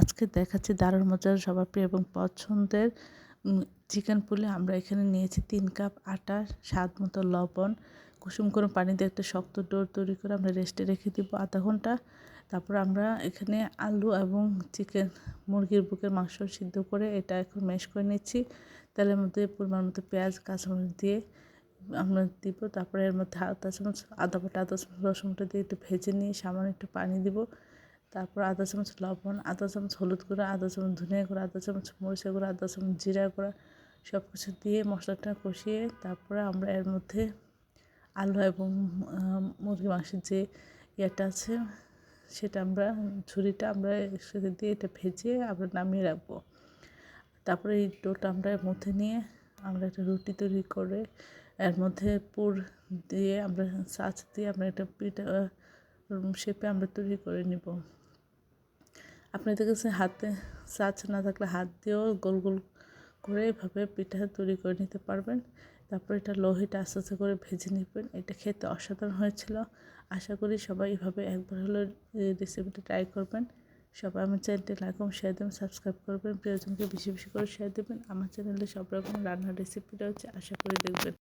আজকে দেখাচ্ছি দারুণ মজার সবার প্রিয় এবং পছন্দের চিকেন পুলি। আমরা এখানে নিয়েছি 3 কাপ আটা, স্বাদ মতো লবণ, কুসুম গরম পানি দিয়ে একটা শক্ত ডো তৈরি করে আমরা রেস্টে রেখে দিব আধা ঘন্টা। তারপর আমরা এখানে আলু এবং মুরগির বুকের মাংস সিদ্ধ করে এটা এখন ম্যাশ করে নিচ্ছি। তেলের মধ্যে পরিমাণ মতো পেঁয়াজ, কাঁচামরিচ দিয়ে আমরা দিব। তারপরে এর মধ্যে আধা চামচ আদা বাটা, আধা চামচ রসুন বাটা দিয়ে একটু ভেজে নিয়ে সামান্য একটু পানি দিব। তারপর আধা চামচ লবণ, আধা চামচ হলুদ গুঁড়া, আধা চামচ ধনিয়া গুঁড়া, আধা চামচ মরিচের গুঁড়া, আধা চামচ জিরা গুঁড়া, সব কিছু দিয়ে মশলাটা কষিয়ে তারপরে আমরা এর মধ্যে আলু এবং মুরগির মাংসের যে ইয়েটা আছে সেটা আমরা ঝুড়িটা আমরা একসাথে দিয়ে এটা ভেজে আমরা নামিয়ে রাখবো। তারপরে এই ডোটা আমরা এর মধ্যে নিয়ে আমরা একটা রুটি তৈরি করে এর মধ্যে পুর দিয়ে আমরা ছাঁচ দিয়ে আমরা একটা পিঠা শেপে আমরা তৈরি করে নিব। আপনাদের কাছে হাতে ছাঁচ না থাকলে হাত দিয়েও গোল গোল করে এভাবে পিঠা তৈরি করে নিতে পারবেন। তারপর এটা লো হিটে আস্তে আস্তে করে ভেজে নেবেন। এটা খেতে অসাধারণ হয়েছিল। আশা করি সবাই এভাবে একবার হলেও রেসিপিটা ট্রাই করবেন। সবাই আমার চ্যানেলটি লাইক এবং শেয়ার দেবেন, সাবস্ক্রাইব করবেন, প্রিয়জনকে বেশি বেশি করে শেয়ার দেবেন। আমার চ্যানেলে সব রকম রান্নার রেসিপি রয়েছে, আশা করি দেখবেন।